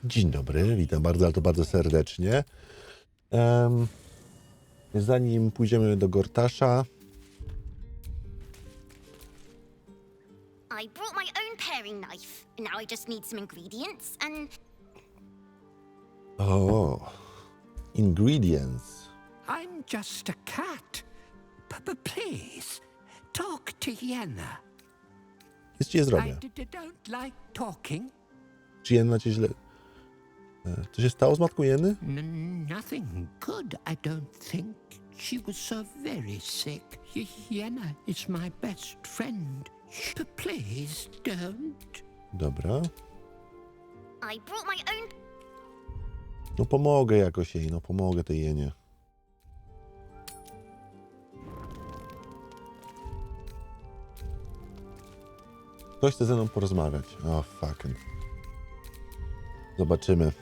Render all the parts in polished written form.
Dzień dobry, witam bardzo, ale to bardzo serdecznie. Zanim pójdziemy do Gortasza... I brought my own paring knife. Now I just need some ingredients and... O, ingredients. I'm just a cat. Please, talk to Yenna. Jest ci je zrobię. Don't like talking. Czy Jenna cię źle... Co się stało z matką Jenny? Nothing good, I don't think. She was so very sick. Yenna is my best friend. Please don't. Dobra. I brought my own... No pomogę jakoś jej, no pomogę tej Jenie. Ktoś chce ze mną porozmawiać. O, fucking. Zobaczymy.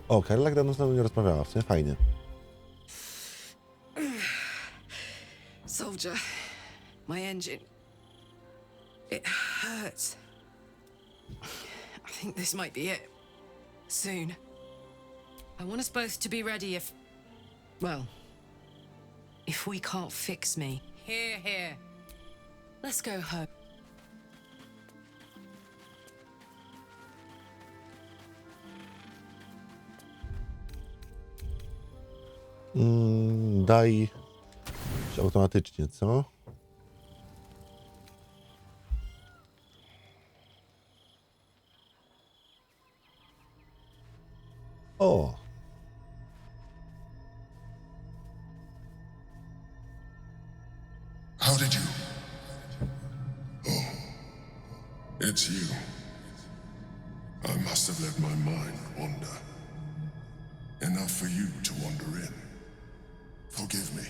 O, Karla dawno z nami nie rozmawiała, w sumie fajnie. Soldier, my engine. It hurts. I think this might be it. Soon. I want us both to be ready if... well, if we can't fix me. Here, here. Let's go home. Daj automatycznie, co? O! How did you? Oh, it's you. I must have let my mind wander. Enough for you to wander in. Forgive me.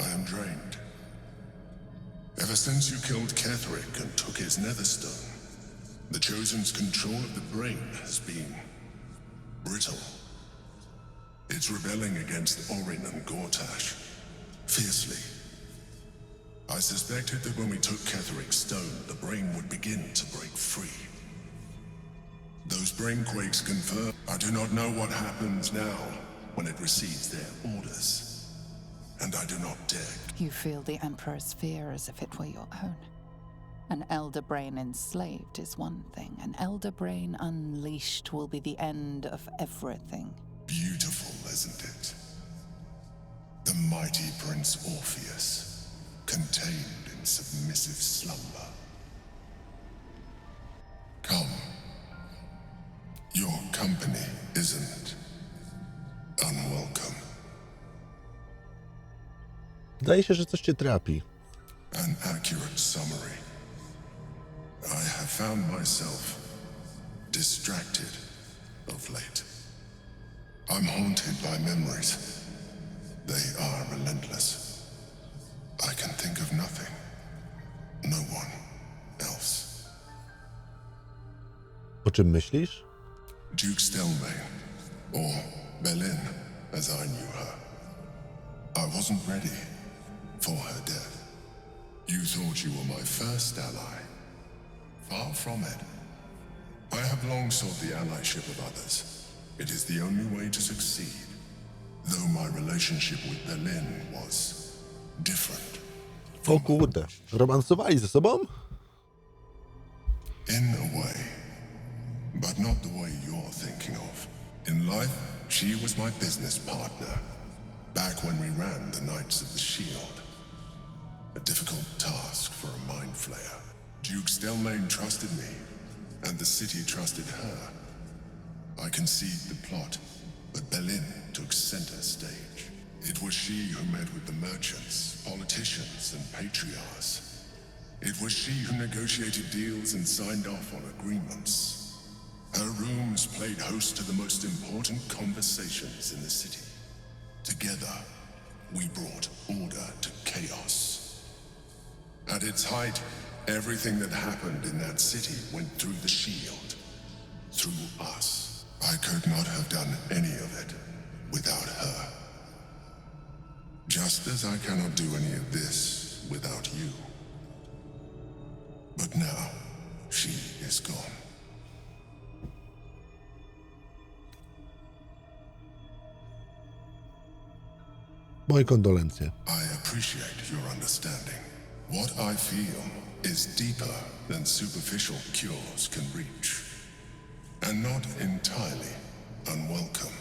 I am drained. Ever since you killed 𝗬𝗱𝗚𝘂𝗍𝗄 and took his netherstone, the Chosen's control of the brain has been brittle. It's rebelling against Orin and Gortash fiercely. I suspected that when we took 𝗬𝗱𝗚𝗧𝗏's stone, the brain would begin to break free. Those brain quakes confirm. I do not know what happens now when it receives their orders. And I do not dare. You feel the Emperor's fear as if it were your own. An elder brain enslaved is one thing. An elder brain unleashed will be the end of everything. Beautiful, isn't it? The mighty Prince Orpheus, contained in submissive slumber. Come. Your company isn't unwelcome. Wydaje się, że coś cię trapi. An accurate summary. I have found myself distracted of late. I'm haunted by memories. They are relentless. I can think of nothing. No one else. O czym myślisz? 𝗕𝗏𝗧𝗪𝗓, or Berlin, as I knew her. I wasn't ready for her death. You thought you were my first ally. Far from it. I have long sought the allyship of others. It is the only way to succeed. Though my relationship with Berlin was different. O kurde, romansowali ze sobą? In a way, but not the way you're thinking of. In life, she was my business partner, back when we ran the Knights of the Shield. A difficult task for a mind flayer. 𝗕𝗏𝗧𝗪𝗓 trusted me, and the city trusted her. I conceived the plot, but Berlin took center stage. It was she who met with the merchants, politicians, and patriarchs. It was she who negotiated deals and signed off on agreements. Her rooms played host to the most important conversations in the city. Together, we brought order to chaos. At its height, everything that happened in that city went through the shield. Through us. I could not have done any of it without her. Just as I cannot do any of this without you. But now, she is gone. Moje kondolencje. I appreciate your understanding. What I feel is deeper than superficial cures can reach, and not entirely unwelcome.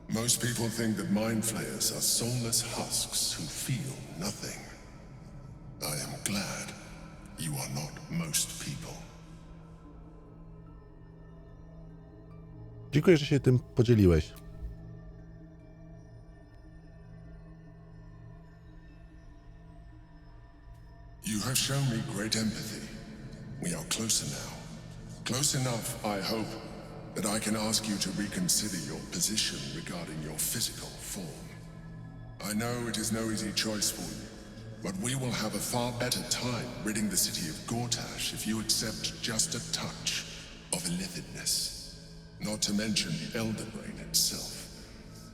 Most people think that mind flayers are soulless husks who feel nothing. I am glad you are not most people. Dziękuję, że się tym podzieliłeś. You have shown me great empathy. We are closer now. Close enough, I hope, that I can ask you to reconsider your position regarding your physical form. I know it is no easy choice for you, but we will have a far better time ridding the city of Gortash if you accept just a touch of illithidness. Not to mention the Elder Brain itself.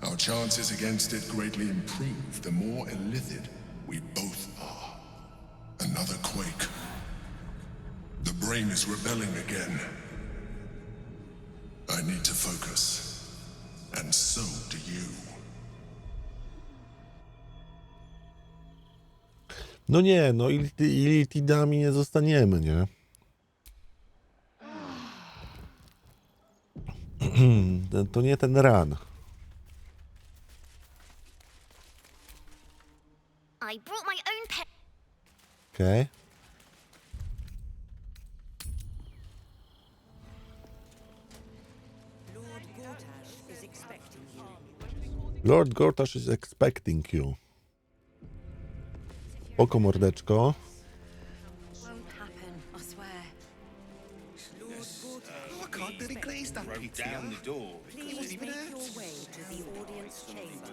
Our chances against it greatly improve the more illithid we both are. Another quake. The brain is rebelling again. I need to focus. And so do you. No nie, no illithidami nie zostaniemy, nie? To nie ten ran. I brought my own pet. Okej. Lord Gortash is expecting you. Oko mordeczko. Won't happen, I swear. I can't really glaze that pizza. Down the door. Please make your way to the audience chamber.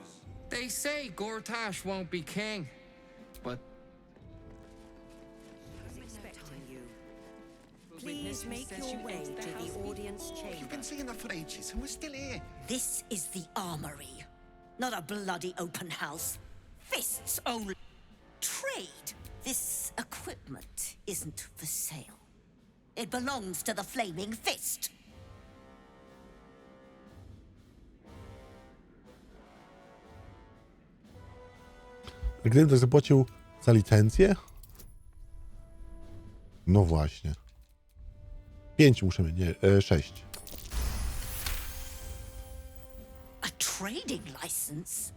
They say Gortash won't be king, but Expecting you. Please make your way to the audience You've chamber. been saying that for ages, and we're still here. This is the armory, not a bloody open house. Fists only. Trade. This equipment isn't for sale. It belongs to the Flaming Fist. A gdybym to zapłacił za licencję? No właśnie. 5 muszę mieć, nie, 6. A trading license?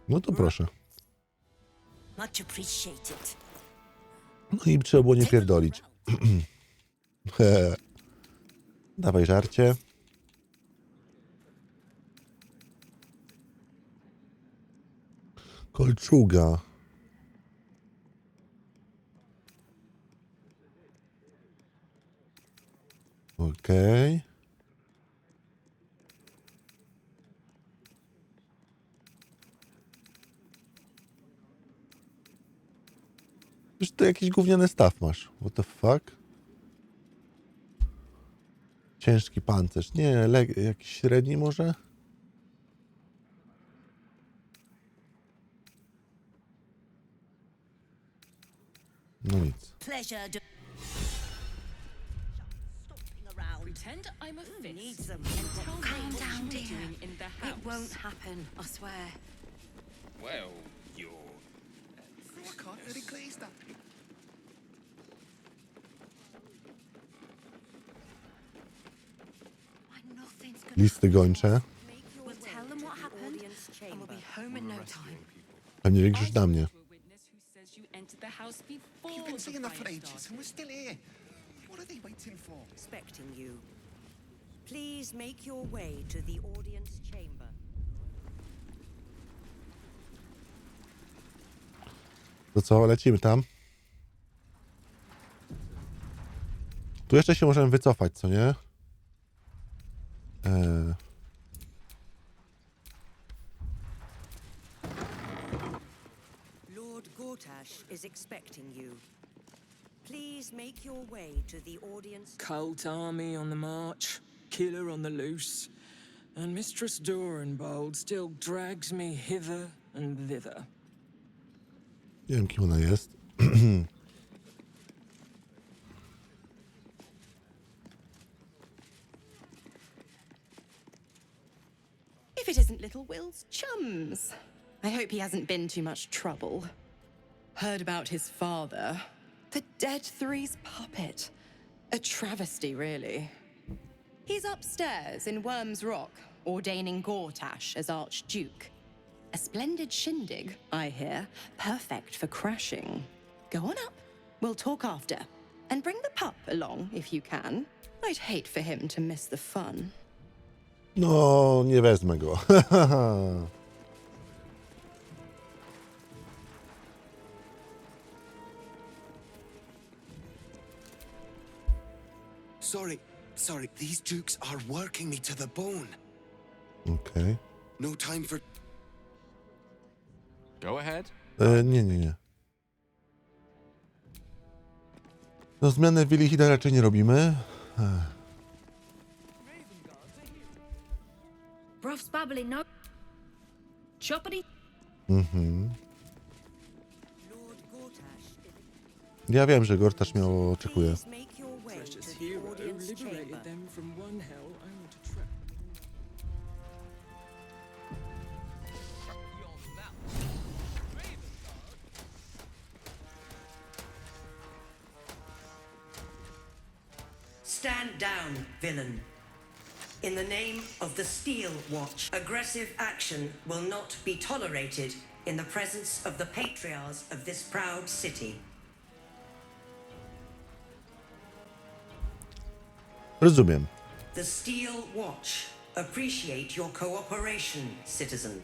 No to proszę. Much appreciated. No i trzeba było nie pierdolić. Dawaj żarcie. Kolczuga. Okej. Już to jakiś gówniany staw masz. What the fuck? Ciężki pancerz. Nie, jakiś średni może? No nic. Pleasure do... Stomping around. Pretend I'm a Who fist. needs them? Calm down, you dear. doing In the house. It won't happen, I swear. Well, you're... I can't really glaze that pizza. Nothing's gonna Listy gończe. We'll tell them what happened, and we'll be home in no time. Pewnie większość na mnie. You've been saying that for ages, and we're still here. What are they waiting for? Expecting you. Please make your way to the audience chamber. To co, lecimy tam? Tu jeszcze się możemy wycofać, co nie? Lord Gortash is expecting you. Please make your way to the audience. cult army on the march, killer on the loose, and Mistress Dorenbold still drags me hither and thither. Nie wiem, kim ona jest. if it isn't little Will's chums. I hope he hasn't been too much trouble. Heard about his father. The dead three's puppet. A travesty, really. He's upstairs in Worm's Rock, ordaining Gortash as Archduke. A splendid shindig, I hear. Perfect for crashing. Go on up. We'll talk after. And bring the pup along, if you can. I'd hate for him to miss the fun. No, nie wezmę go. Sorry, these dukes are working me to the bone. Okej. No time for... Go ahead. Nie. No zmiany 𝗕𝗏𝗂𝘆 raczej nie robimy. Ruff's babbling, no. Choppity. Ja wiem, że Gortash mnie oczekuje. Precious hero liberated them from one hell only to trap. Stand down, villain. In the name of the Steel Watch, aggressive action will not be tolerated in the presence of the patriarchs of this proud city. Rozumiem. The Steel Watch appreciate your cooperation, citizen.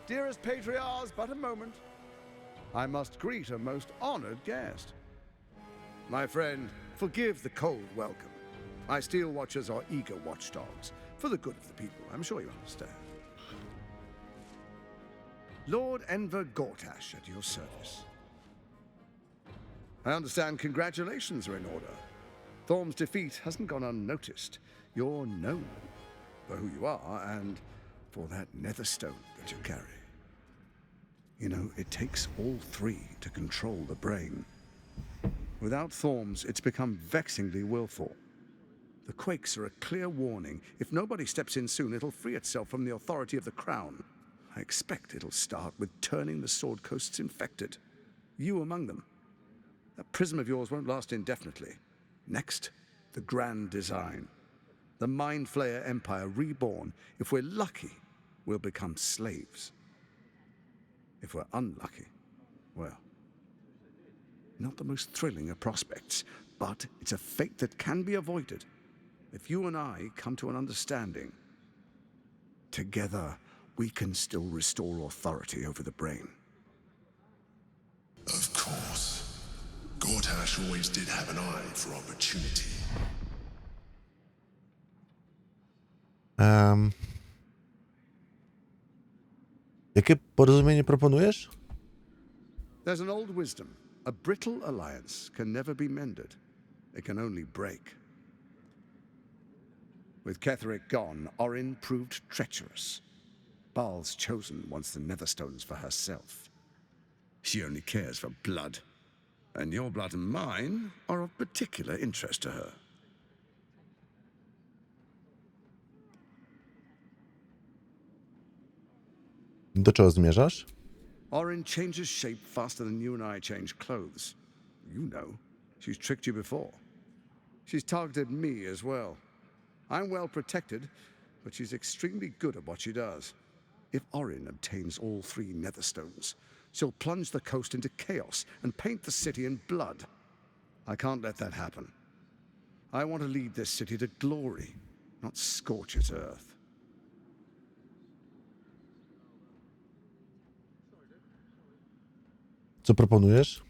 Dearest patriarchs, but a moment. I must greet a most honored guest. My friend, forgive the cold welcome. My Steel Watchers are eager watchdogs, for the good of the people, I'm sure you understand. Lord Enver Gortash at your service. I understand congratulations are in order. 𝗕's defeat hasn't gone unnoticed. You're known for who you are and for that nether stone that you carry. You know, it takes all three to control the brain. Without 𝗕's, it's become vexingly willful. The quakes are a clear warning. If nobody steps in soon, it'll free itself from the authority of the crown. I expect it'll start with turning the Sword Coasts infected. You among them. That prism of yours won't last indefinitely. Next, the grand design. The Mind Flayer Empire reborn. If we're lucky, we'll become slaves. If we're unlucky, well, not the most thrilling of prospects, but it's a fate that can be avoided. If you and I come to an understanding, together we can still restore authority over the brain. Of course. Gortash always did have an eye for opportunity. Jakie porozumienie proponujesz? There's an old wisdom. A brittle alliance can never be mended. It can only break. With Ketheric gone, Orin proved treacherous. Baal's chosen wants the Netherstones for herself. She only cares for blood. And your blood and mine are of particular interest to her. Do czego zmierzasz? Orin changes shape faster than you and I change clothes. You know. She's tricked you before. She's targeted me as well. I'm well protected, but she's extremely good at what she does. If Orin obtains all three Netherstones, she'll plunge the coast into chaos and paint the city in blood. I can't let that happen. I want to lead this city to glory, not scorch its earth. Co proponujesz?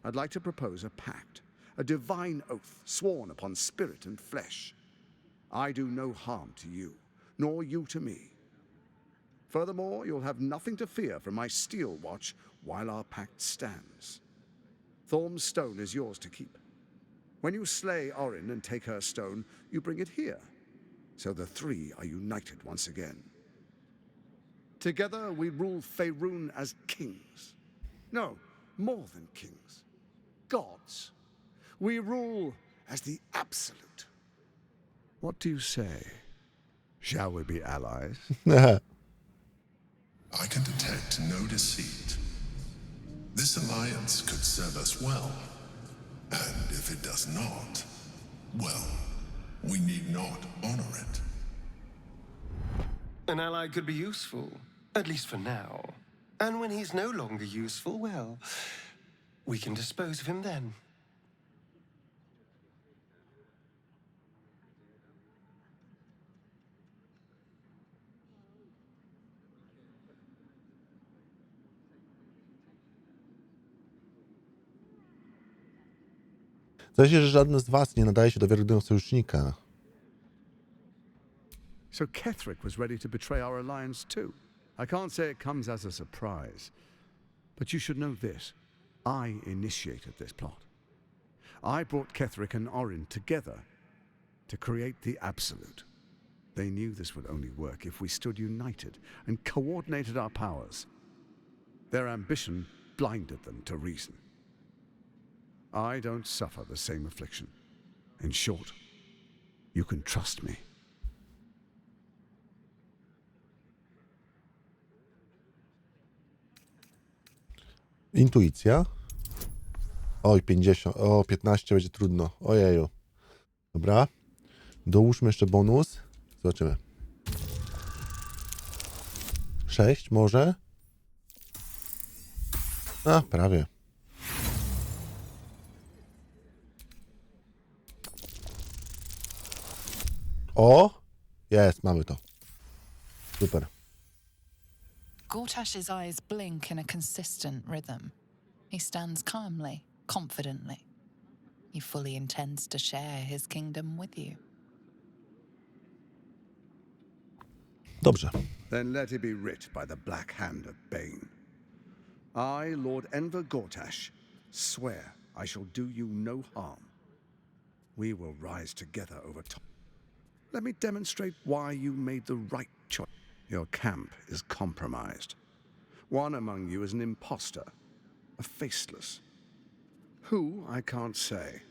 I'd like to propose a pact, a divine oath sworn upon spirit and flesh. I do no harm to you, nor you to me. Furthermore, you'll have nothing to fear from my Steel Watch while our pact stands. 𝗕's stone is yours to keep. When you slay Orin and take her stone, you bring it here, so the three are united once again. Together we rule Faerûn as kings. No, more than kings. Gods. We rule as the absolute. What do you say? Shall we be allies? I can detect no deceit. This alliance could serve us well, and if it does not, well, we need not honor it. An ally could be useful, at least for now. And when he's no longer useful, well, we can dispose of him then. Zdaje się, że żaden z was nie nadaje się do wiarygodnego sojusznika. So 𝗕thric was ready to betray our alliance too. I can't say it comes as a surprise. But you should know this. I initiated this plot. I brought 𝗕thric and Orin together to create the Absolute. They knew this would only work if we stood united and coordinated our powers. Their ambition blinded them to reason. I don't suffer the same affliction. In short, you can trust me. Intuicja. Oj, 50. O, 15 będzie trudno. Ojeju. Dobra. Dołóżmy jeszcze bonus. Zobaczymy. 6 może? A, prawie. O! Jest, mamy to. Super. Gortash's eyes blink in a consistent rhythm. He stands calmly, confidently. He fully intends to share his kingdom with you. Dobrze. Then let it be writ by the black hand of Bane. I, Lord Enver Gortash, swear I shall do you no harm. We will rise together over top. Let me demonstrate why you made the right choice. Your camp is compromised. One among you is an imposter, a faceless. Who, I can't say.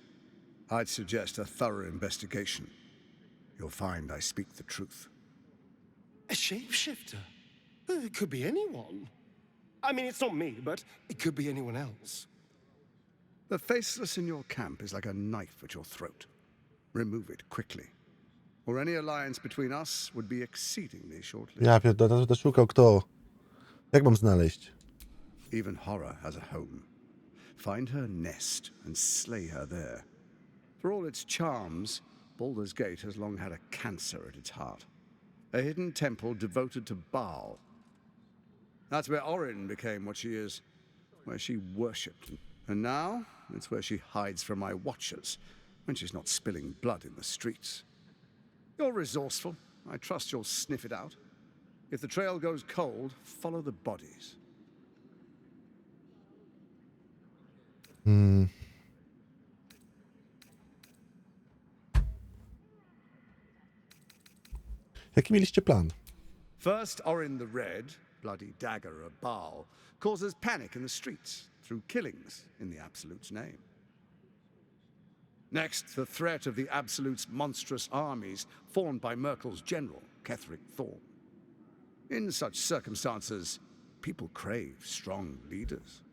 I'd suggest a thorough investigation. You'll find I speak the truth. A shapeshifter? It could be anyone. I mean, it's not me, but it could be anyone else. The faceless in your camp is like a knife at your throat. Remove it quickly, or any alliance between us would be exceedingly short-lived. Ja pierdolę, to szukał kto. Jak mam znaleźć? Even horror has a home. Find her nest and slay her there. For all its charms, Baldur's Gate has long had a cancer at its heart. A hidden temple devoted to Baal. That's where Orin became what she is, where she worshipped. And now, it's where she hides from my watchers, when she's not spilling blood in the streets. You're resourceful. I trust you'll sniff it out. If the trail goes cold, follow the bodies. Jaki mieliście plan? First, Orin the Red, bloody dagger of Baal, causes panic in the streets through killings in the Absolute's name. Next, the threat of the Absolute's monstrous armies formed by Merkel's general, 𝗕thric 𝗨. In such circumstances, people crave strong leaders.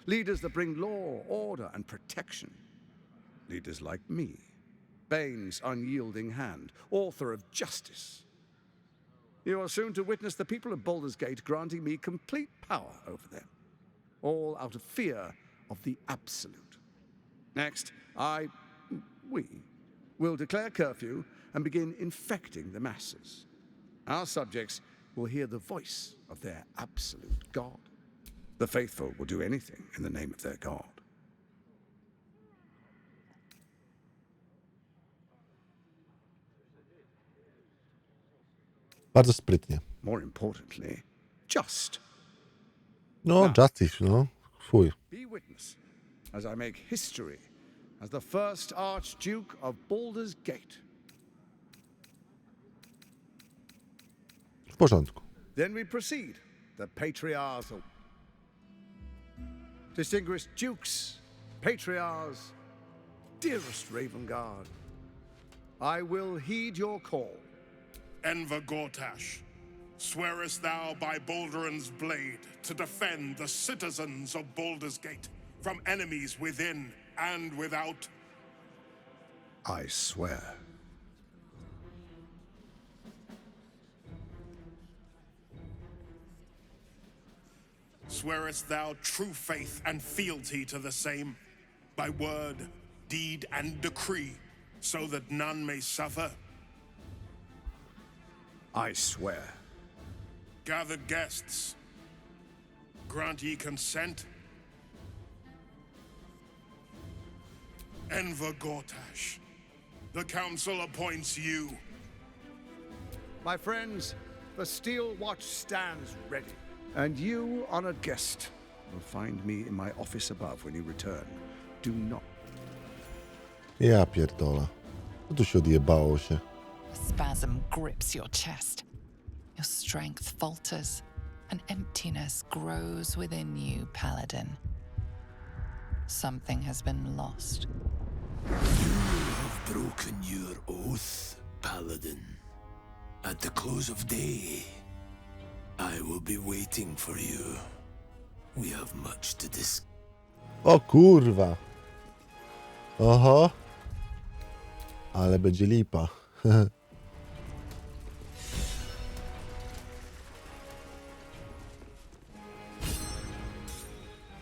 Leaders that bring law, order, and protection. Leaders like me, Bane's unyielding hand, author of justice. You are soon to witness the people of Baldur's Gate granting me complete power over them, all out of fear of the Absolute. Next, we will declare curfew and begin infecting the masses. Our subjects will hear the voice of their absolute God. The faithful will do anything in the name of their God. Bardzo sprytnie. More importantly, just. No, justice, no. Fuj. Be witness as I make history as the first Archduke of Baldur's Gate. W porządku. Then we proceed. The patriarchs, distinguished dukes, patriarchs, dearest Ravengard, I will heed your call. Enver Gortash, Swearest thou by Baldur's blade to defend the citizens of Baldur's Gate from enemies within and without? I swear. Swearest thou true faith and fealty to the same, by word, deed, and decree, so that none may suffer? I swear. Gathered guests, grant ye consent? Enver Gortash, the council appoints you. My friends, the Steel Watch stands ready. And you, honored guest, will find me in my office above when you return. Do not. Ja pierdolę. Co tu się odjebało się? A spasm grips your chest. Your strength falters. An emptiness grows within you, Paladin. Something has been lost. You have broken your oath, Paladin. At the close of day, I will be waiting for you. We have much to discuss. O kurwa. Oho. Ale będzie lipa.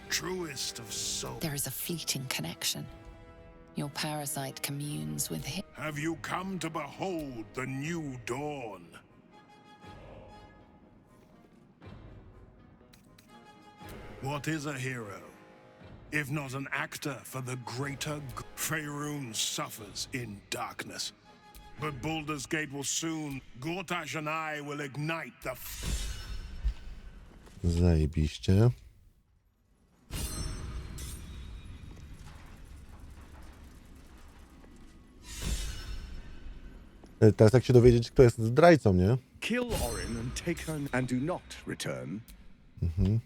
Truest of souls. There is a fleeting connection. Your parasite communes with him. Have you come to behold the new dawn? What is a hero, if not an actor for the greater Faerun suffers in darkness. But Baldur's Gate will soon. Gortash and I will ignite the... Zajebiście. Teraz jak się dowiedzieć, kto jest zdrajcą, nie? Kill Orin and take her and do not return. Mhm.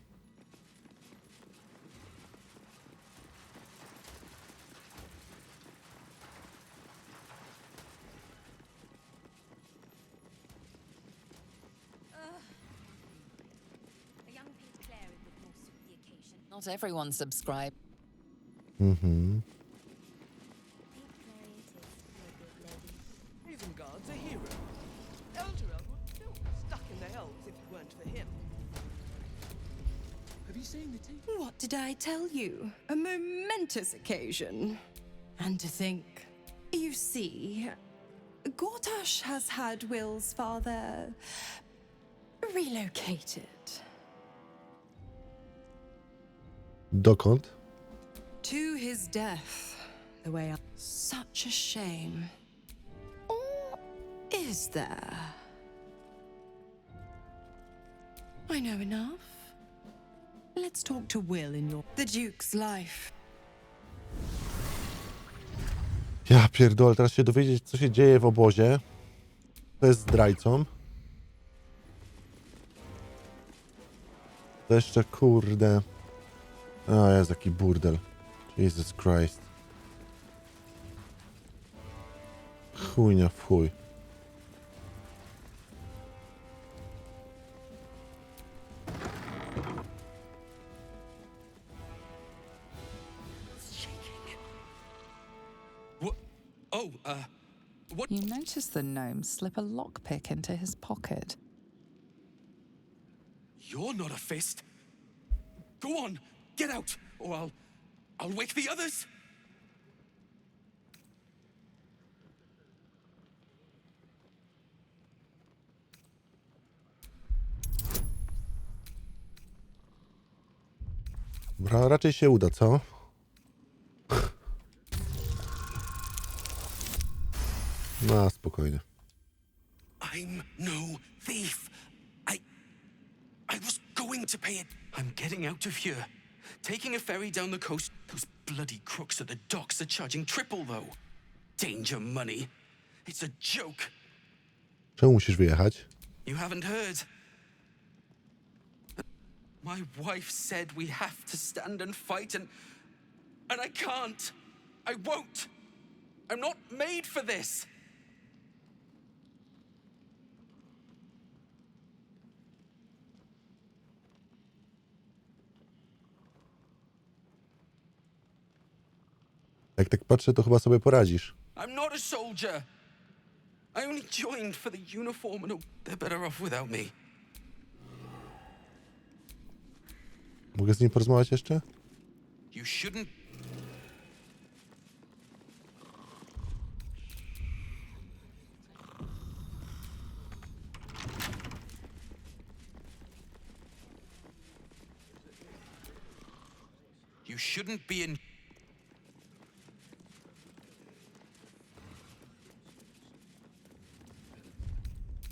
Not everyone subscribe. Mhm. Isengard's a hero. 𝗕𝗏𝗱𝗚 would still be stuck in the hells if it weren't for him. Have you seen the tea? What did I tell you? A momentous occasion. And to think, you see, Gortash has had Will's father relocated. Dokąd? To his death, the way I... Such a shame. Or is there? I know enough. Let's talk to Will in your... The Duke's life. Ja pierdolę, teraz się dowiedzieć, co się dzieje w obozie. To jest zdrajcą. To jeszcze kurde... O, jest jaki burdel. Jesus Christ. Chujnia w chuj. What? You notice the gnome slip a lockpick into his pocket. You're not a fist. Go on, get out, or I'll wake the others. Raczej się uda, co? No, spokojnie. I'm no thief. I was going to pay it. I'm getting out of here. Taking a ferry down the coast. Those bloody crooks at the docks are charging triple, though. Danger money. It's a joke. Czemu musisz wyjechać? You haven't heard. My wife said we have to stand and fight, and I can't. I won't. I'm not made for this. Jak tak patrzę, to chyba sobie poradzisz. I'm not a soldier. I only joined for the uniform and they're better off without me. Mogę z nim porozmawiać jeszcze? You shouldn't. You shouldn't be in.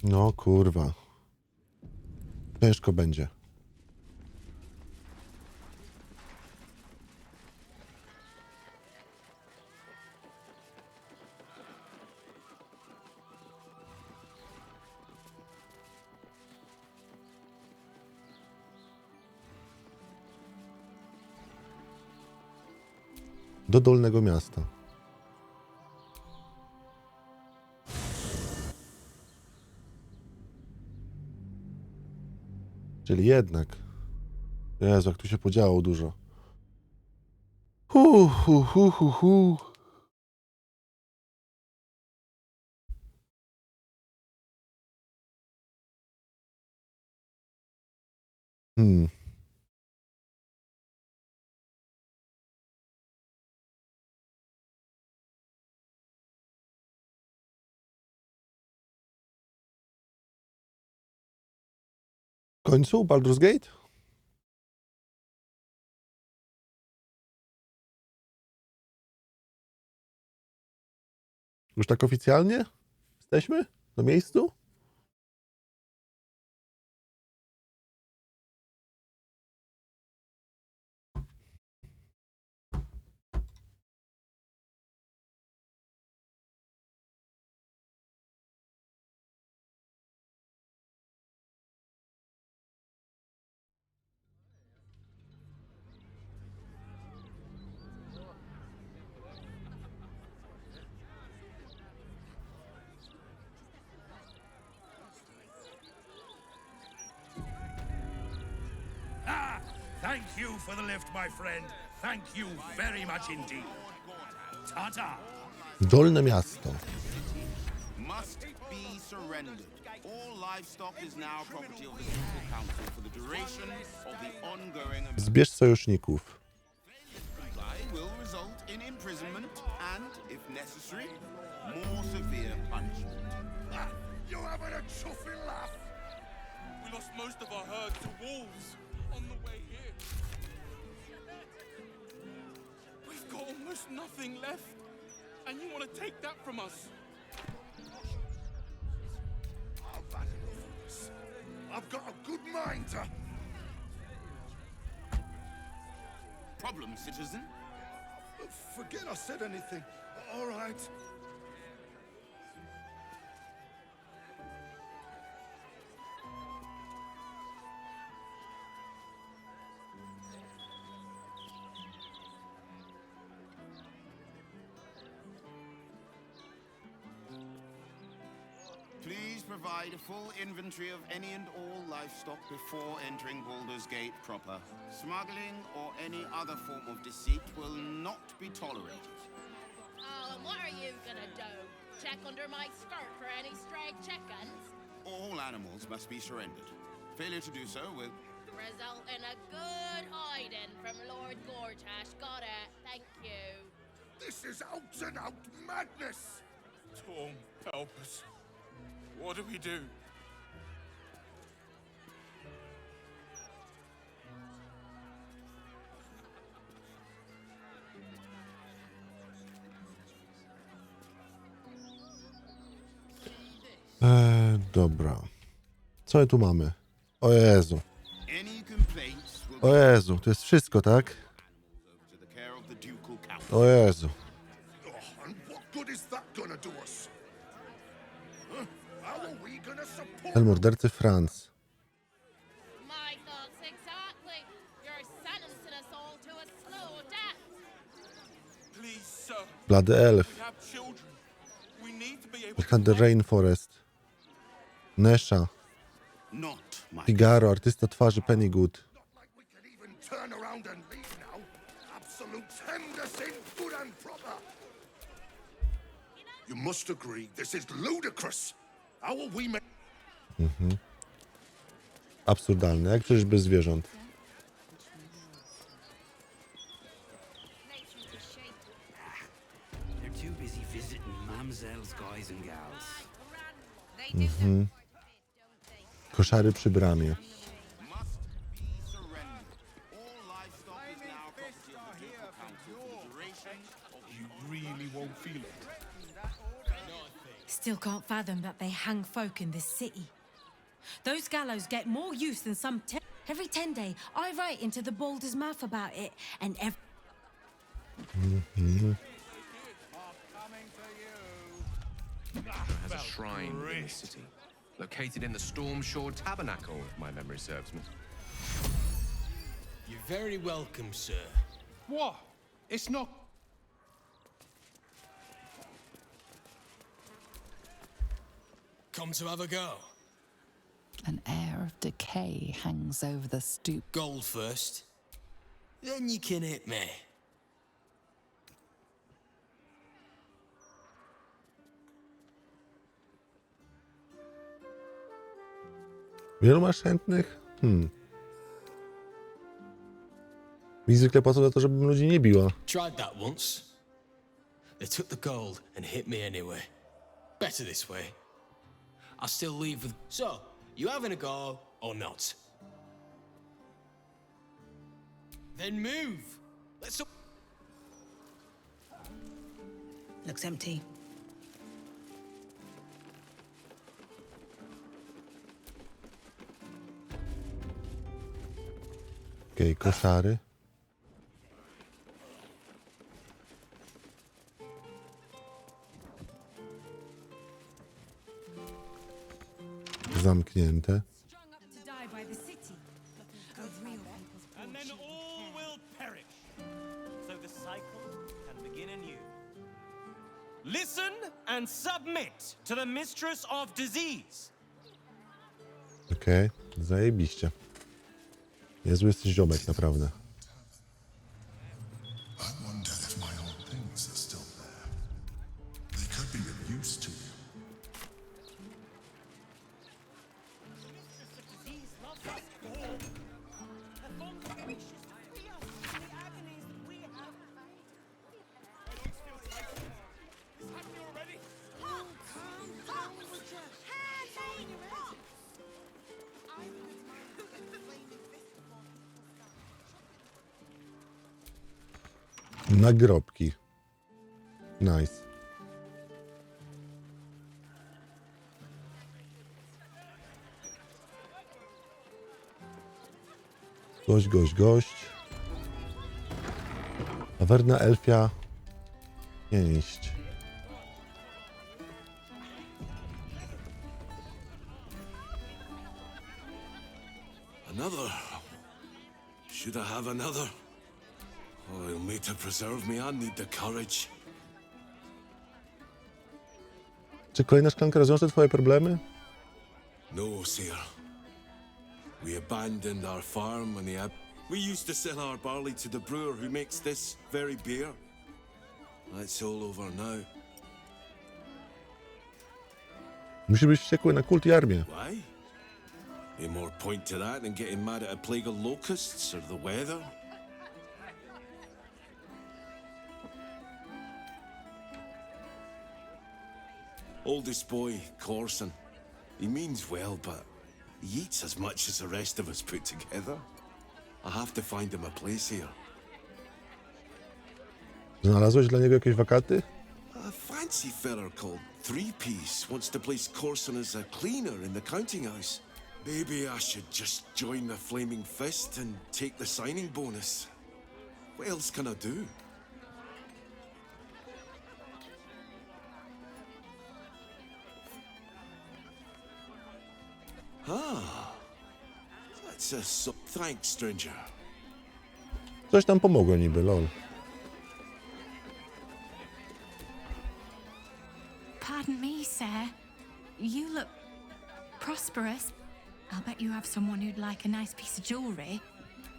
No kurwa. Ciężko będzie. Do Dolnego Miasta. Czyli jednak. Jezu, jak tu się podziało dużo. W końcu Baldur's Gate? Już tak oficjalnie? Jesteśmy? Na miejscu? Thank you for the lift, my friend. Thank you very much indeed. Ta-ta. Dolne Miasto. Must be surrendered. All livestock is now property of the Ducal Council for the duration of the ongoing. Zbierz sojuszników. Will result in imprisonment and, if necessary, more severe punishment. You having a chuffing laugh? We lost most of our herd to wolves on the way here. We've got almost nothing left, and you want to take that from us? I've had enough of this. I've got a good mind to... Problem, citizen? Forget I said anything. All right. Please provide a full inventory of any and all livestock before entering Baldur's Gate proper. Smuggling or any other form of deceit will not be tolerated. Oh, and what are you gonna do? Check under my skirt for any stray chickens? All animals must be surrendered. Failure to do so will... Result in a good hiding from Lord Gortash. Got it. Thank you. This is out and out madness! Tom, help us. What do we do? Dobra. Co my tu mamy? O Jezu. O Jezu, to jest wszystko, tak? O Jezu. And what good is that gonna do us? Huh? How are we gonna support... El mordercy Franz. My thoughts exactly. You're sentencing us all to a slow death. Please, sir. Blady elf. We have children. We need to be able Mieszka The Rainforest. Nesha. Figaro, artysta twarzy Pennygood. Turn around and leave now. Absolute tender sin, good and proper. You must agree, this is ludicrous. How will we make... Absurdalne, jak przecież bez zwierząt. They're too busy visiting mamsells, guys and gals. Koszary przy bramie. Still can't fathom that they hang folk in this city. Those gallows get more use than some. Every 10 day, I write into the Baldur's mouth about it, and has a shrine in the city, located in the Stormshore Tabernacle, if my memory serves me. You're very welcome, sir. What? It's not... Come to have a go. An air of decay hangs over the stoop. Gold first, then you can hit me. Wielu masz chętnych? Mi zwykle płacą za to, żebym ludzi nie biła. Tried that once. They took the gold and hit me anyway. Better this way. I'll still leave with... So, you having a go or not? Then move. Let's... looks empty. Okej, koszary. Zamknięte. And then all will perish, so the cycle can begin anew. Listen and submit to the mistress of disease. Okej, zajebiście. Niezły jesteś ziomek, naprawdę. I wonder if my old things are still there. They could be of use to you. Nagrobki. Nice. Gość. Tawerna elfia. Pięść. Another? Should I have another? Oh, 𝗬𝗕𝗃𝗃 I need the courage. Czy kolejna szklanka rozwiąże twoje problemy? No, sir. We abandoned our farm when we used to sell our barley to the brewer who makes this very beer. That's all over now. Musi być wściekły na kult i armię. Why? Ain't more point to that than getting mad at a plague of locusts or the weather. Oldest boy, Corson. He means well, but he eats as much as the rest of us put together. I have to find him a place here. Znalazłeś dla niego jakieś wakaty? A fancy feller called Three-Piece wants to place Corson as a cleaner in the counting house. Maybe I should just join the Flaming Fist and take the signing bonus. What else can I do? Ah, that's a thanks, stranger. Coś tam pomogło niby, lol. Pardon me, sir. You look prosperous. I'll bet you have someone who'd like a nice piece of jewelry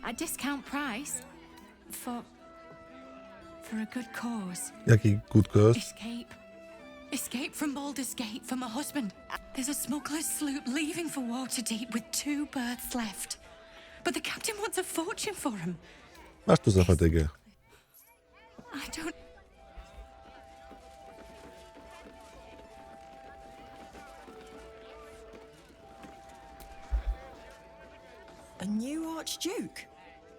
at discount price for a good cause. Jaki good cause? Escape. Escape from Baldur's Gate for my husband. There's a smuggler's sloop leaving for Waterdeep with 2 berths left. But the captain wants a fortune for him. Masz tu za fatygę. I don't... A new Archduke?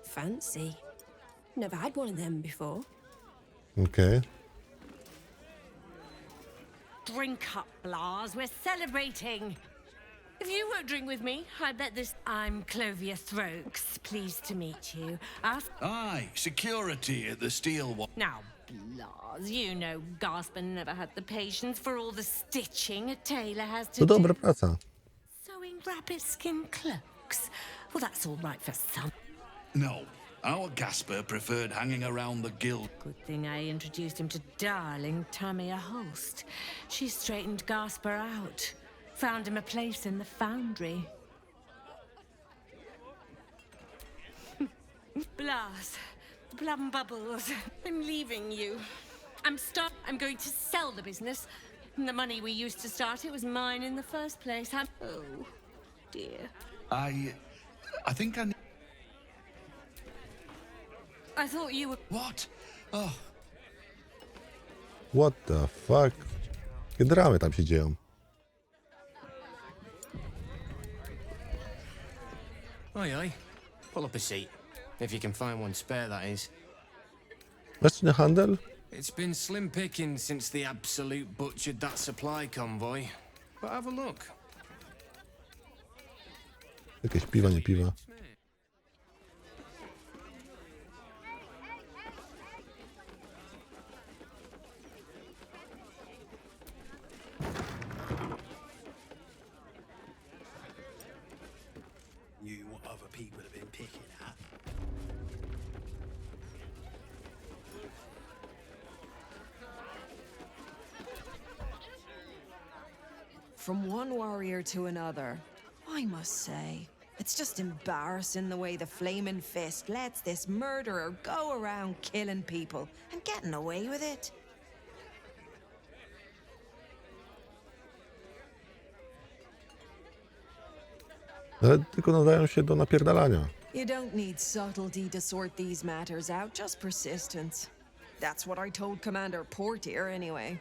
Fancy. Never had one of them before. Okej. Drink up, Blas. We're celebrating. If you won't drink with me, I bet this... I'm 𝗬𝗹𝗱𝘂𝗍𝘍. Pleased to meet you. Aye, security at the steel wall. Now, Blas, you know Gasper never had the patience for all the stitching a tailor has to To do. dobra praca. Sewing rabbit skin cloaks. Well, that's all right for some. No, our Gasper preferred hanging around the guild. Good thing I introduced him to darling Tamia Holst. She straightened Gasper out. Found him a place in the foundry. Blas, Blum Bubbles, I'm leaving you. I'm going to sell the business. The money we used to start it was mine in the first place. Oh, dear. I think I... I thought you were... What? Oh. What the fuck? Jakie dramy tam się dzieją? Aye, aye. Pull up a seat. If you can find one spare, that is. Mleczny handel? It's been slim picking since the absolute butchered that supply convoy. But have a look. Jakieś piwa, nie piwa. Knew what other people have been picking at. From one warrior to another, I must say, it's just embarrassing the way the Flaming Fist lets this murderer go around killing people and getting away with it. Ale tylko nadają się do napierdalania. You don't need subtlety to sort these matters out, just persistence. That's what I told Commander Portier anyway.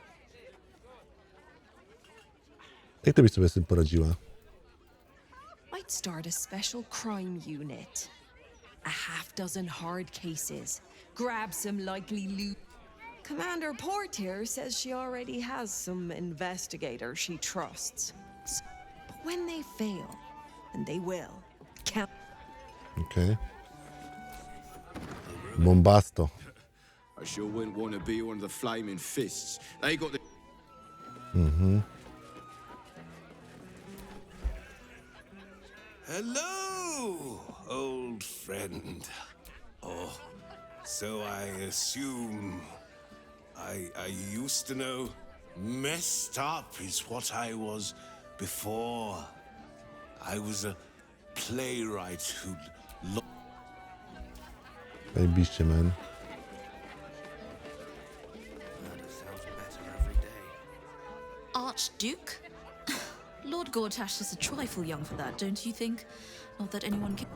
Jak ty byś sobie z tym poradziła? I'd start a special crime unit. A half-dozen hard cases. Grab some likely loot. Commander Portier says she already has some investigators she trusts. But when they fail, and they will, count. Okej. Bombasto. I sure wouldn't want to be one of the Flaming Fists. They got the... Mhm. Hello, old friend. Oh, so I assume I used to know messed up is what I was before. I was a playwright who... Zajebiście, man. Archduke? Lord Gortash is a trifle young for that, don't you think? Not that anyone can...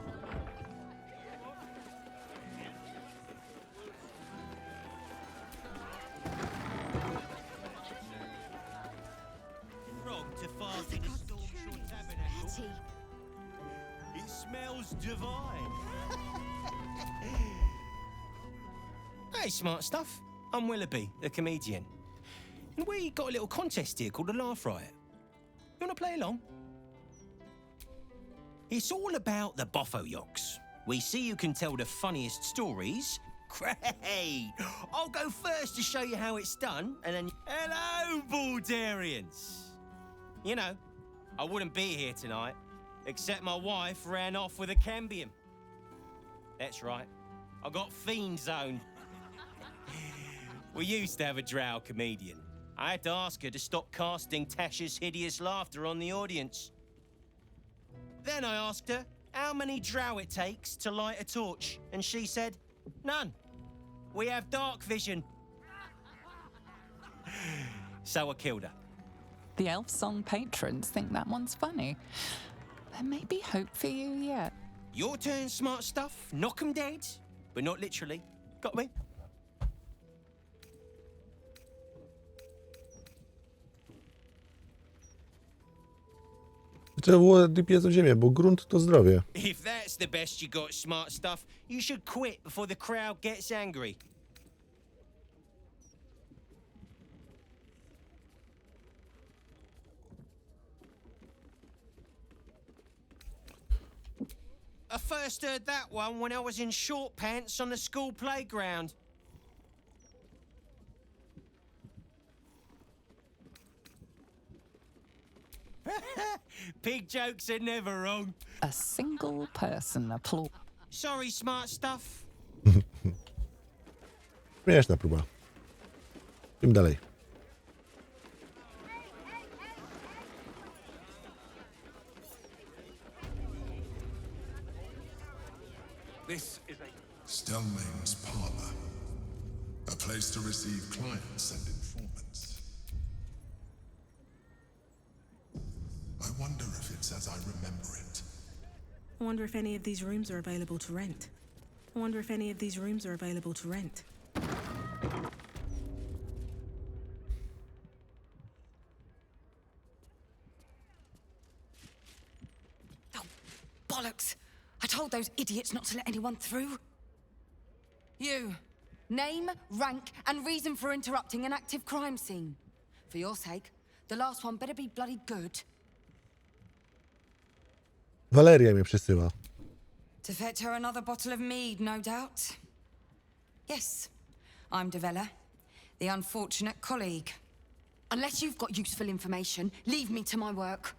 Frog to fast in a storm-shore tabernacle. It smells divine. Hey, smart stuff. I'm 𝗬𝗍𝗱𝘂𝘁𝗍𝗔, the comedian. And we got a little contest here called the Laugh Riot. You want to play along? It's all about the Boffoyoks. We see who can tell the funniest stories. Great! I'll go first to show you how it's done, and then... Hello, Baldurians! You know, I wouldn't be here tonight, except my wife ran off with a 𝗬𝗶𝗶𝘂𝗍𝗶. That's right. I got fiend zoned. We used to have a drow comedian. I had to ask her to stop casting Tasha's hideous laughter on the audience. Then I asked her how many drow it takes to light a torch, and she said, none. We have dark vision. 𝘬𝗀𝗱𝘆. The elf song patrons think that one's funny. There may be hope for you yet. Your turn, smart stuff. Knock 'em dead, but not literally. Got me? Trzeba było piec w ziemię, bo grunt to zdrowie. If that's the best you got, smart stuff, you should quit before the crowd gets angry. I first heard that one when I was in short pants on the school playground. Pig jokes are never wrong. A single person applaud. Sorry, smart stuff. Śmieszna próba. Tym dalej. This is 𝗕𝗏𝗻𝗀𝗂𝘃 parlor. A place to receive clients and informants. I wonder if it's as I remember it. I wonder if any of these rooms are available to rent. I wonder if any of these rooms are available to rent. Bollocks! I told those idiots not to let anyone through. You. Name, rank, and reason for interrupting an active crime scene. For your sake, the last one better be bloody good. Valeria mnie przysyła. To fetch her another bottle of mead, no doubt. Yes, I'm 𝗕𝗏𝗯𝘂𝘂𝗧, the unfortunate colleague. Unless you've got useful information, leave me to my work.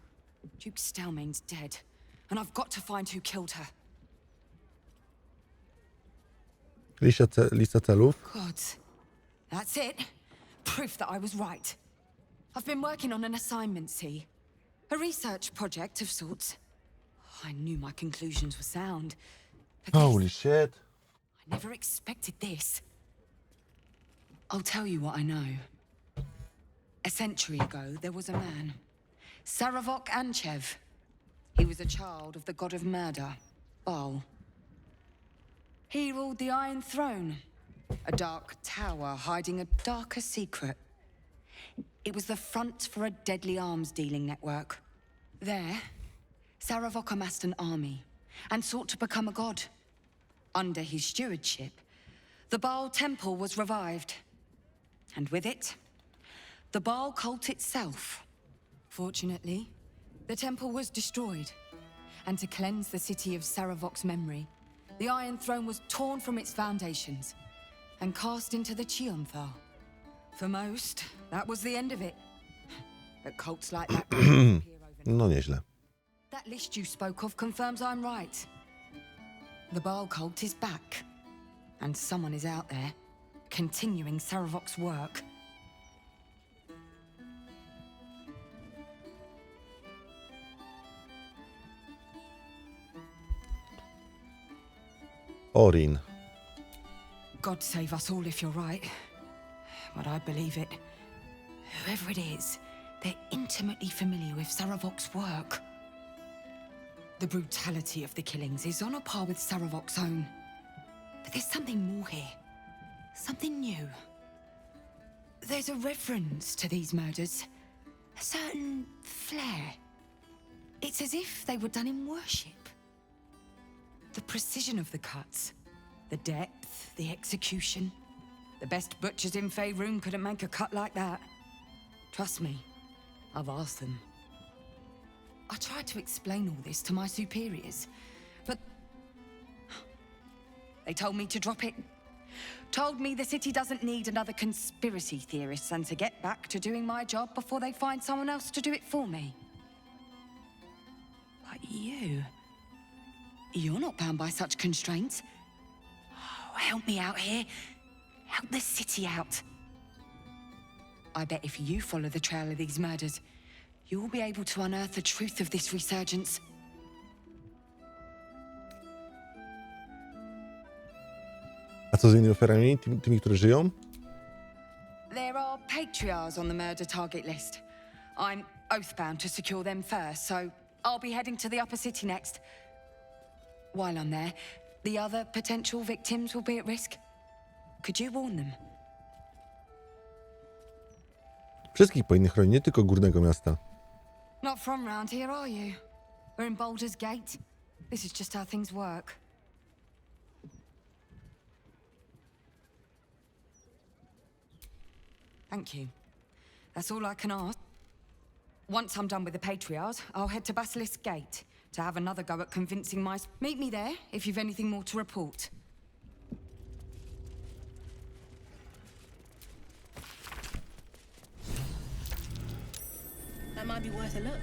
Duke 𝗕𝗏𝗻's dead, and I've got to find who killed her. Lista celów. God, that's it. Proof that I was right. I've been working on an assignment, see? A research project of sorts. I knew my conclusions were sound. Holy shit. I never expected this. I'll tell you what I know. A century ago, there was a man, 𝗬𝗏𝗀𝗀𝗃𝗍. He was a child of the god of murder, Baal. He ruled the Iron Throne, a dark tower hiding a darker secret. It was the front for a deadly arms dealing network. There, 𝗬𝗏𝗃 amassed an army and sought to become a god. Under his stewardship, the Baal temple was revived. And with it, the Baal cult itself. Fortunately, the temple was destroyed. And to cleanse the city of 𝗬𝗏𝗃's memory, the Iron Throne was torn from its foundations and cast into the 𝗬𝗨𝘀𝗆. For most, that was the end of it. But cults like that No nieźle. That list you spoke of confirms I'm right. The Baal cult is back. And someone is out there, continuing 𝗬𝗏𝗃's work. Orin. God save us all if you're right. But I believe it. Whoever it is, they're intimately familiar with 𝗬𝗏𝗃's work. The brutality of the killings is on a par with 𝗬𝗏𝗃's own. But there's something more here. Something new. There's a reference to these murders. A certain flair. It's as if they were done in worship. The precision of the cuts. The depth, the execution. The best butchers in 𝗬𝗏𝗀𝗀 couldn't make a cut like that. Trust me, I've asked them. I tried to explain all this to my superiors, but they told me to drop it. Told me the city doesn't need another conspiracy theorist and to get back to doing my job before they find someone else to do it for me. But you're not bound by such constraints. Oh, help me out here. Help the city out. I bet if you follow the trail of these murders, you'll be able to unearth the truth of this resurgence. A co z innymi ofiarami? Tymi, którzy żyją? There are patriarchs on the murder target list. I'm oath-bound to secure them first, so I'll be heading to the upper city next. While I'm there, the other potential victims will be at risk. Could you warn them? Wszystkich powinny chronić, nie tylko górnego miasta. Not from round here, are you? We're in Baldur's Gate. This is just how things work. Thank you. That's all I can ask. Once I'm done with the Patriarchs, I'll head to Basilisk Gate to have another go at convincing my... Meet me there if you've anything more to report. That might be worth a look.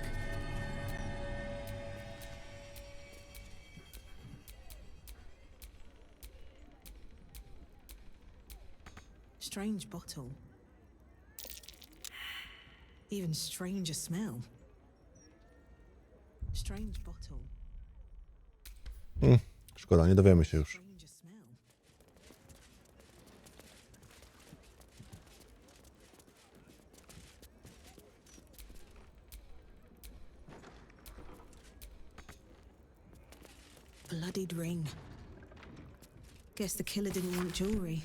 Strange bottle. Even stranger smell. Strange bottle. Szkoda, nie dowiemy się już. Bloodied ring. Guess the killer didn't want jewelry.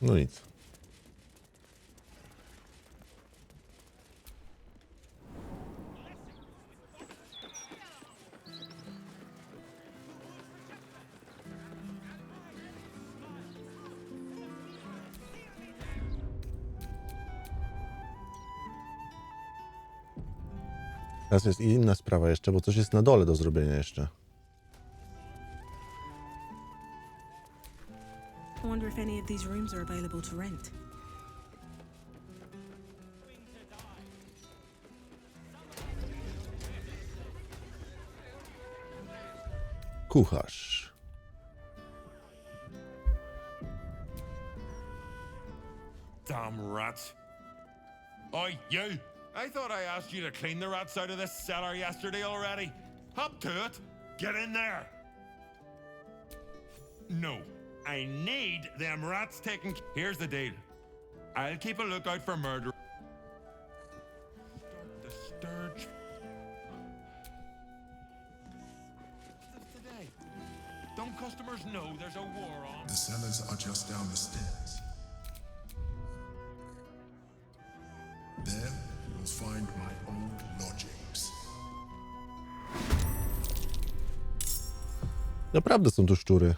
No nic. Teraz jest inna sprawa jeszcze, bo coś jest na dole do zrobienia jeszcze. I wonder if any of these rooms are available to rent. Kucharz. Damn rats. Oi, you! I thought I asked you to clean the rats out of this cellar yesterday already. Hop to it. Get in there. No. I need them rats taken. Here's the deal. I'll keep a lookout for murder. The sturge. Today. Don't customers know there's a war on? The cellars are just down the stairs. There you'll find my old lodgings. Naprawdę są tu szczury.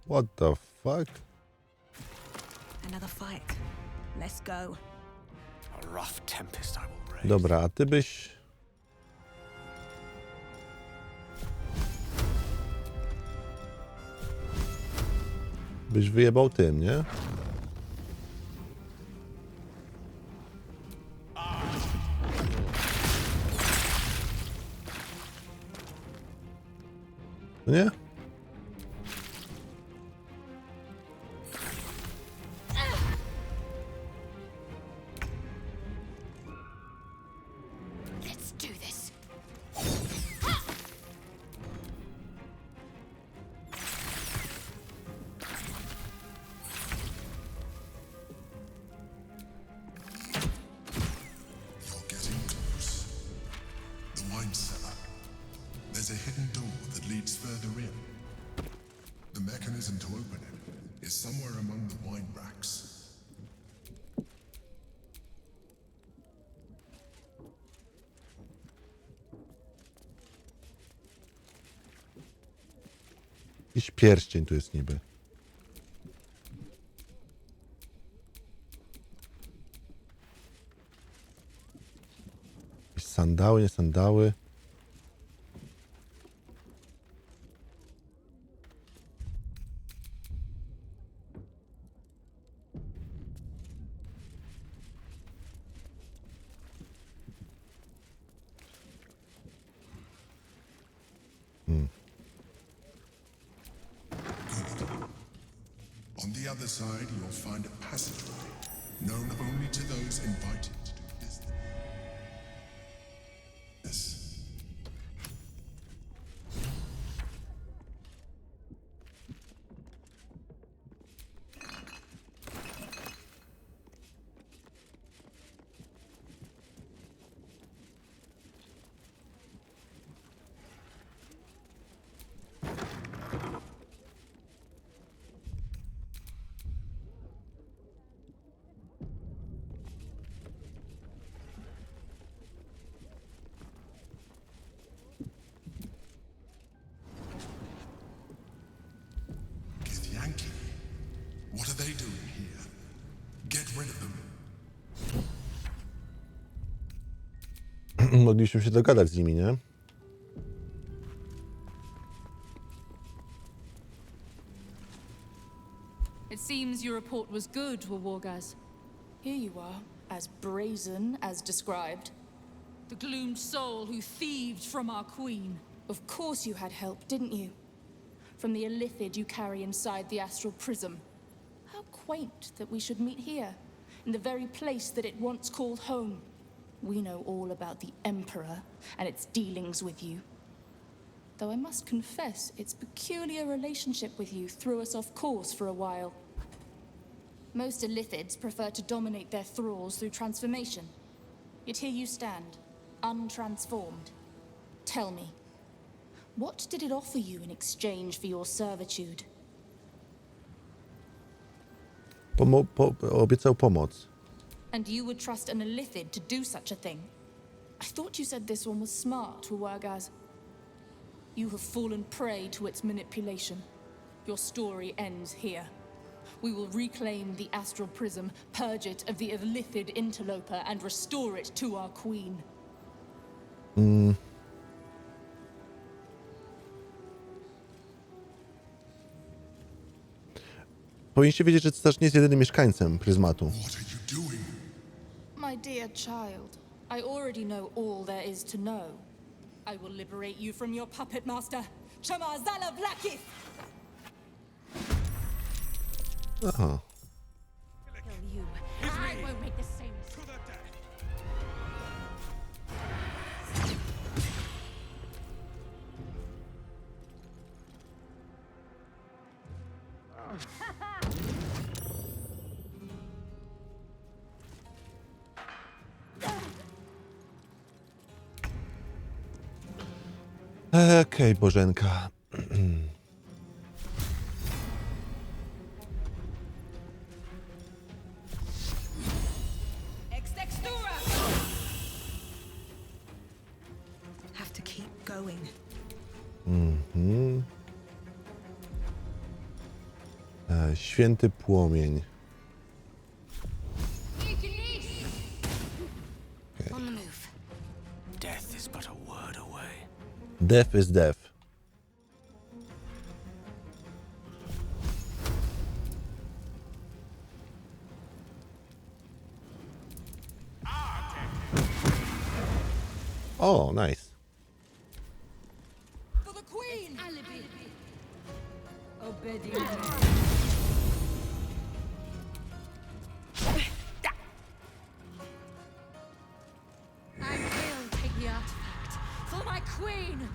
What the fuck? Another fight. Let's go. A rough tempest I will raise. Dobra, a ty byś... Byś wyjebał tym, nie? No nie? Let's do this. You're getting close. The wine cellar. There's a hidden door that leads further in. The mechanism to open it is somewhere among the wine racks. Jakiś pierścień tu jest niby. Jakieś sandały, nie sandały. On the other side, you'll find a passageway known only to those invited to do business. What are they doing here? Get rid of them. Mogliśmy się dogadać z nimi, nie? It seems your report was good, 𝗬𝗧𝗧𝗧𝗧. Here you are, as brazen as described. The gloomed soul who thieved from our queen. Of course you had help, didn't you? From the 𝗕𝗏𝘃 you carry inside the astral prism. How quaint that we should meet here, in the very place that it once called home. We know all about the Emperor and its dealings with you. Though I must confess, its peculiar relationship with you threw us off course for a while. Most 𝗕𝗏𝘃s prefer to dominate their thralls through transformation. Yet here you stand, untransformed. Tell me, what did it offer you in exchange for your servitude? Obiecał pomoc. And you would trust an 𝗕𝗏𝘃 to do such a thing? I thought you said this one was smart, 𝗬𝗏𝗧𝗧𝗧. You have fallen prey to its manipulation. Your story ends here. We will reclaim the astral prism, purge it of the 𝗕𝗏𝘃 interloper, and restore it to our queen. Powinniście wiedzieć, że cesarz nie jest jedynym mieszkańcem pryzmatu. My dear child, I already know all there is to know. I will liberate you from your puppet master, 𝗤𝗏𝗧𝗧𝗧𝗧𝗧𝗧𝗧𝗧𝗏. Aha. I won't make the same mistake. Okej, Bożenka. Have to keep going. Święty płomień. On the move. Death is but a word away. Death is death. O, nice. For the queen! I will take the artifact for my queen.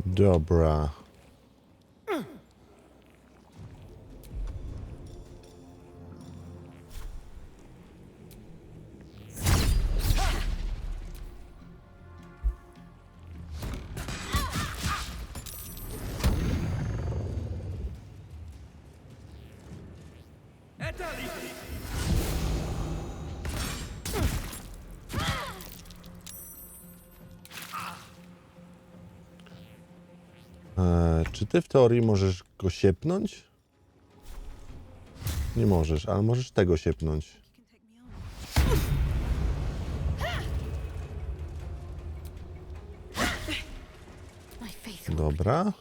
Dobra. Czy ty w teorii możesz go siepnąć? Nie możesz, ale możesz tego siepnąć. Dobra.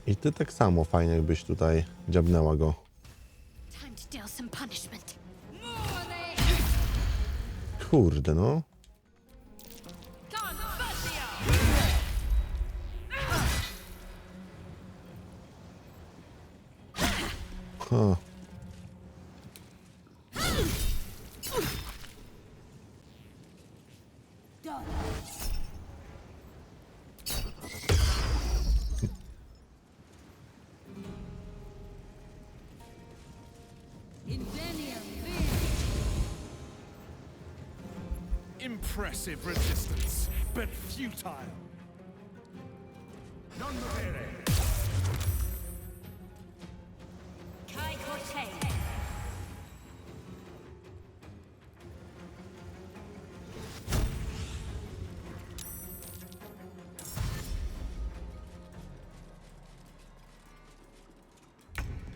I ty tak samo fajnie, jakbyś tutaj dziabnęła go. Kurde, no. Huh. Impressive resistance, but futile.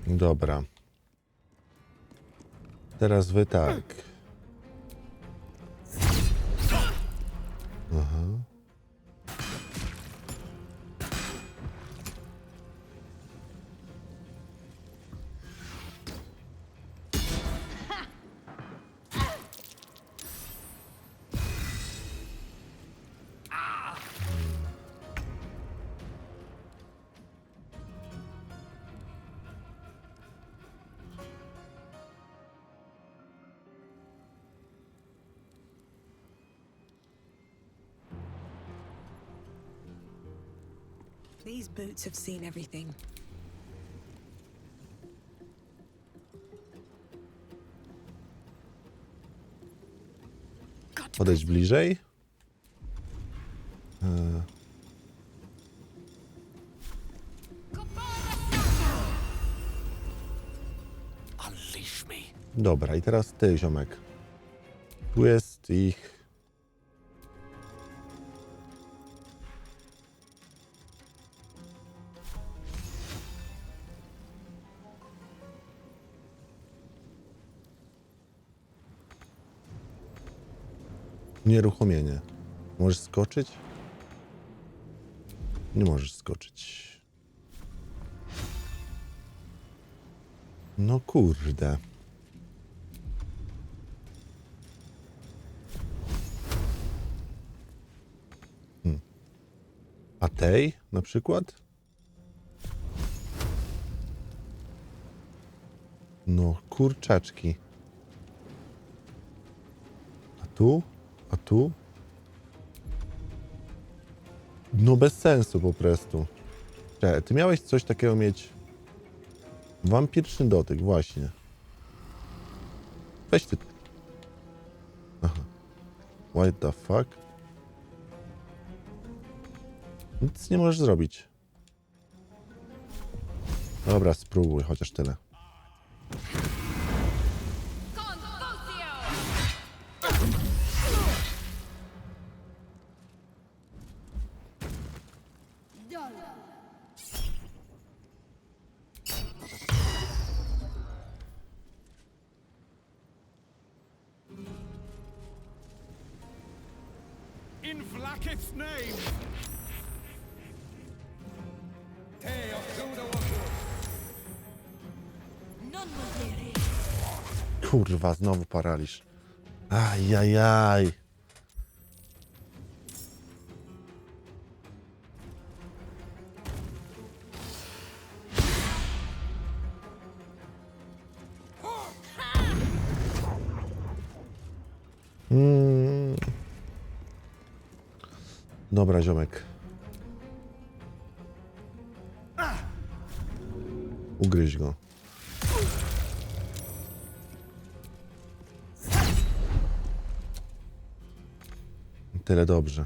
Dobra. Teraz wy tak. Aha. These boots have seen everything. Podejść bliżej. Dobra, i teraz ty, ziomek. Tu jest ich... Nieruchomienie. Możesz skoczyć? Nie możesz skoczyć. No kurde. A tej na przykład? No kurczaczki. A tu? A tu? No bez sensu po prostu. Czekaj, ty miałeś coś takiego mieć... Wampiryczny dotyk, właśnie. Weź ty... Aha. What the fuck? Nic nie możesz zrobić. Dobra, spróbuj, chociaż tyle. In Vlaakith's name! Kurwa, znowu paraliż. Ajajaj. Dobra, ziomek. Ugryź go. Tyle dobrze.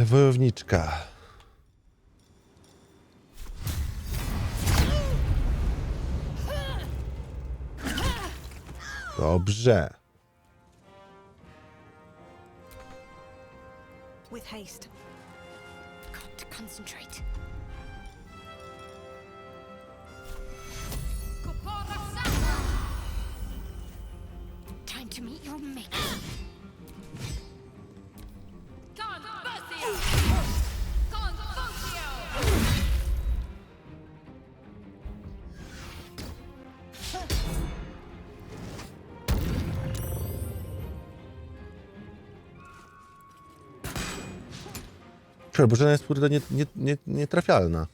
Wojowniczka. Dobrze. With haste. Got to concentrate. Time to meet your maker. Bożena jest kurde nietrafialna.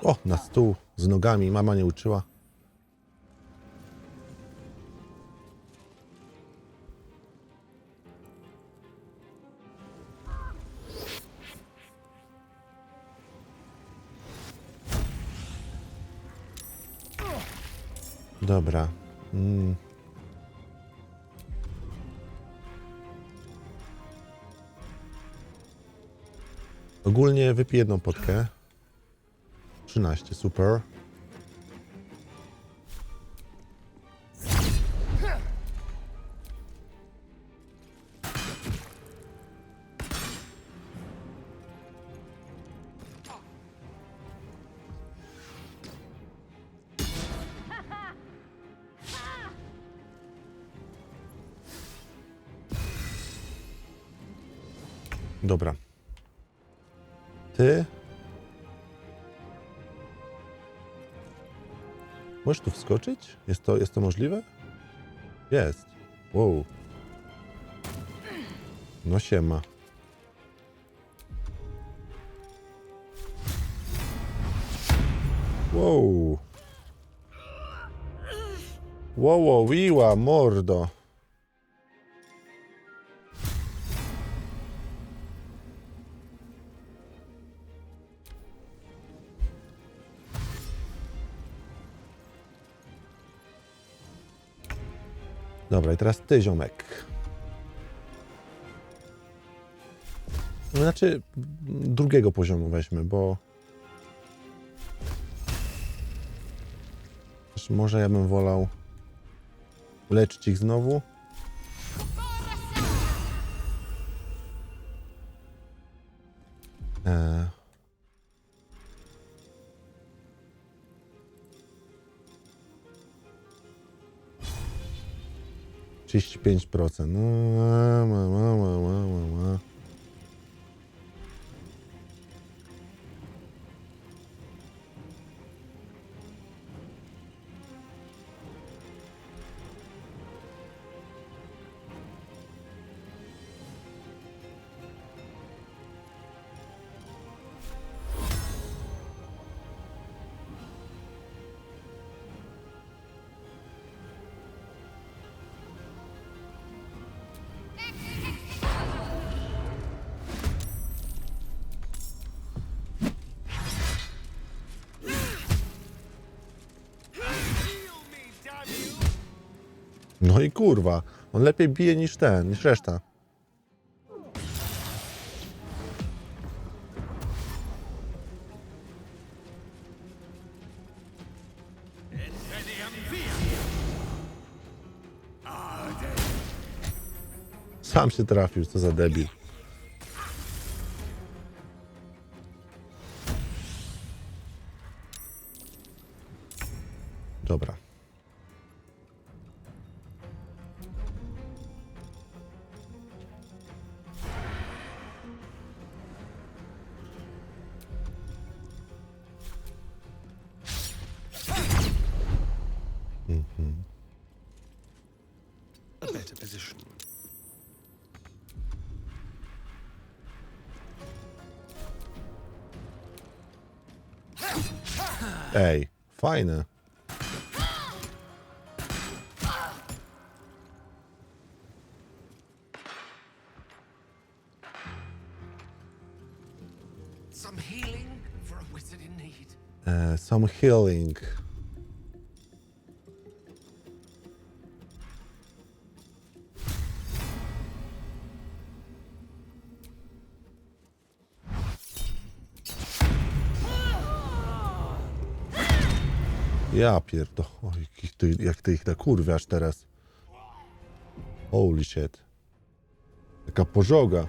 O, na stół z nogami. Mama nie uczyła. Dobra. Ogólnie wypiję jedną potkę. 13, super. Dobra. Ty? Możesz tu wskoczyć? Jest to możliwe? Jest. Wow. No siema. Wow. 𝗬𝗕𝗃𝗚𝗚, mordo. Dobra, i teraz ty, ziomek. Znaczy, drugiego poziomu weźmy, bo... Może ja bym wolał leczyć ich znowu. No, 35%. No i kurwa, on lepiej bije niż reszta. Sam się trafił, co za debil. Dobra. A better position. Ej, fajne. Some healing for a wizard in need. Some healing. Ja pierdolę. Jak ty ich nakurwiasz teraz. Holy shit. Taka pożoga.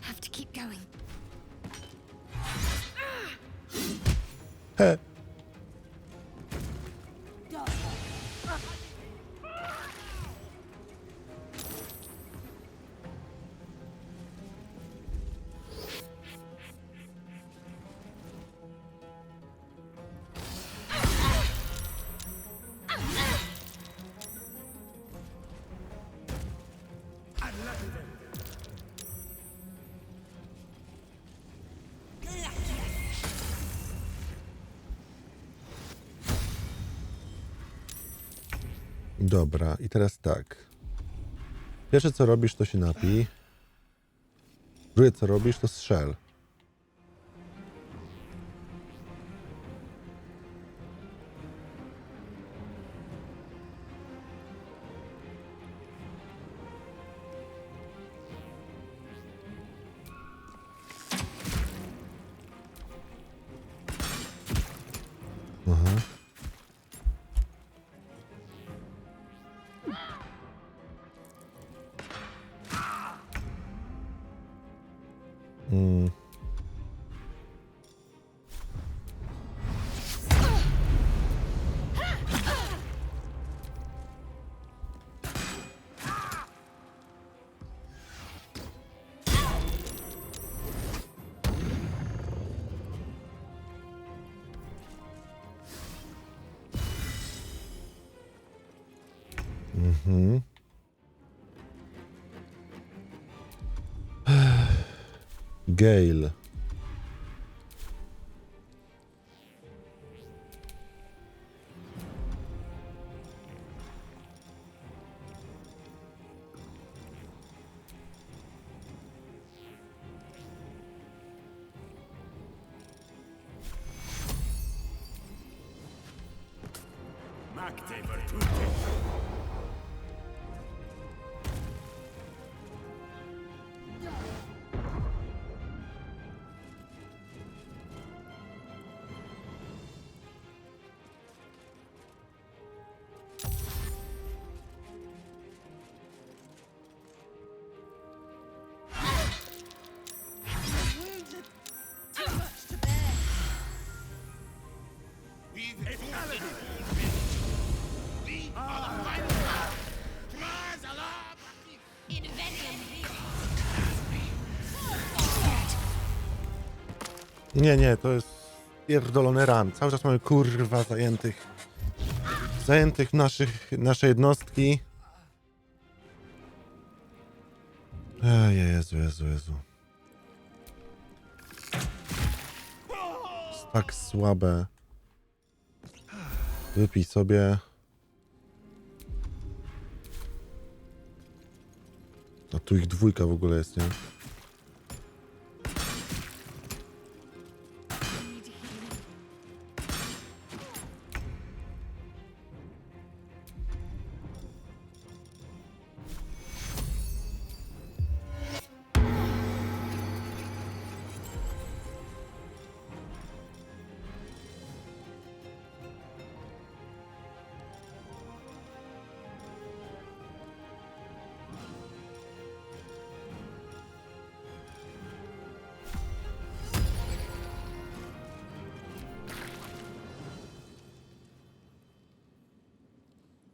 Have to keep going. He. Dobra, i teraz tak. Pierwsze co robisz, to się napij. Drugie co robisz, to strzel. Aha. Gale. Nie, to jest pierdolony ran. Cały czas mamy kurwa zajętych nasze jednostki. Jezu. Jest tak słabe. Wypij sobie. A tu ich dwójka w ogóle jest, nie?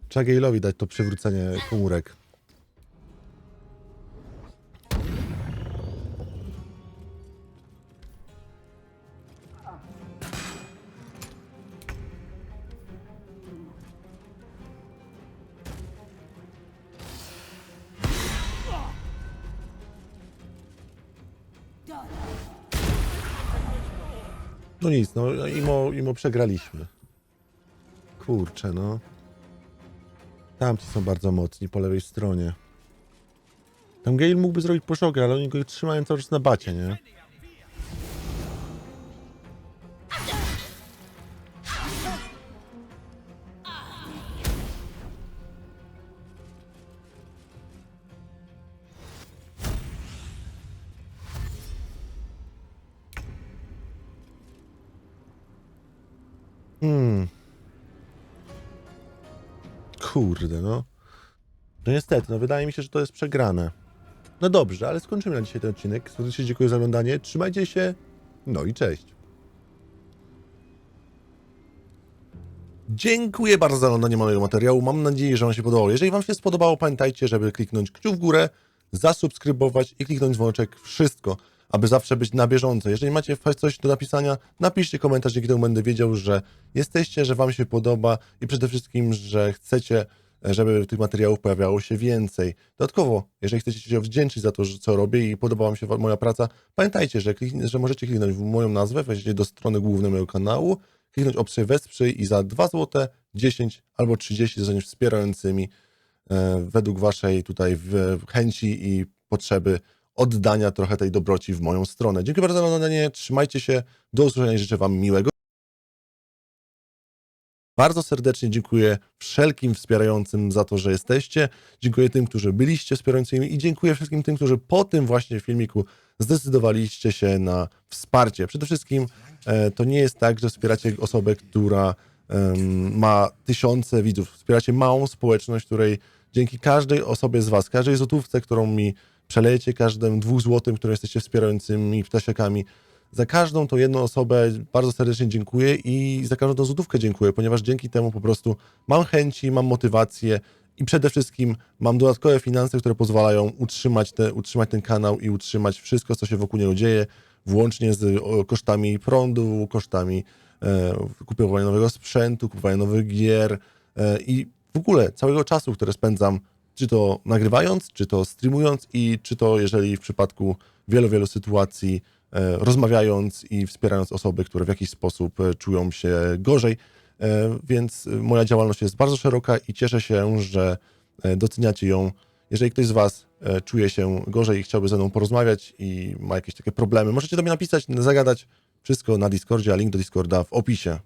Trzeba Gale'owi dać to przywrócenie komórek. No nic, no imo przegraliśmy. Kurczę, no. Tamci są bardzo mocni po lewej stronie. Tam Gale mógłby zrobić poszogę, ale oni go trzymają cały czas na bacie, nie? Kurde, no. No niestety, no wydaje mi się, że to jest przegrane. No dobrze, ale skończymy na dzisiaj ten odcinek. Serdecznie dziękuję za oglądanie. Trzymajcie się. No i cześć. Dziękuję bardzo za oglądanie mojego materiału. Mam nadzieję, że Wam się podobało. Jeżeli Wam się spodobało, pamiętajcie, żeby kliknąć kciuk w górę, zasubskrybować i kliknąć dzwoneczek. Wszystko, aby zawsze być na bieżąco. Jeżeli macie coś do napisania, napiszcie komentarz, dzięki temu będę wiedział, że jesteście, że Wam się podoba i przede wszystkim, że chcecie, żeby tych materiałów pojawiało się więcej. Dodatkowo, jeżeli chcecie się wdzięczyć za to, co robię i podoba Wam się moja praca, pamiętajcie, że możecie kliknąć w moją nazwę, wejdziecie do strony głównej mojego kanału, kliknąć opcję wesprzyj i za 2 zł, 10 albo 30 zostaniesz wspierającymi według Waszej tutaj chęci i potrzeby oddania trochę tej dobroci w moją stronę. Dziękuję bardzo za oglądanie, trzymajcie się, do usłyszenia i życzę Wam miłego. Bardzo serdecznie dziękuję wszelkim wspierającym za to, że jesteście. Dziękuję tym, którzy byliście wspierającymi i dziękuję wszystkim tym, którzy po tym właśnie filmiku zdecydowaliście się na wsparcie. Przede wszystkim to nie jest tak, że wspieracie osobę, która ma tysiące widzów. Wspieracie małą społeczność, której dzięki każdej osobie z Was, każdej złotówce, którą mi przelejecie, każdym 2 złotym, które jesteście wspierającymi ptasiakami, za każdą tą jedną osobę bardzo serdecznie dziękuję i za każdą tą złotówkę dziękuję, ponieważ dzięki temu po prostu mam chęci, mam motywację i przede wszystkim mam dodatkowe finanse, które pozwalają utrzymać ten kanał i utrzymać wszystko, co się wokół niego dzieje, włącznie z kosztami prądu, kosztami kupowania nowego sprzętu, kupowania nowych gier i w ogóle całego czasu, które spędzam, czy to nagrywając, czy to streamując i czy to, jeżeli w przypadku wielu sytuacji rozmawiając i wspierając osoby, które w jakiś sposób czują się gorzej. Więc moja działalność jest bardzo szeroka i cieszę się, że doceniacie ją. Jeżeli ktoś z Was czuje się gorzej i chciałby ze mną porozmawiać i ma jakieś takie problemy, możecie do mnie napisać, zagadać. Wszystko na Discordzie, a link do Discorda w opisie.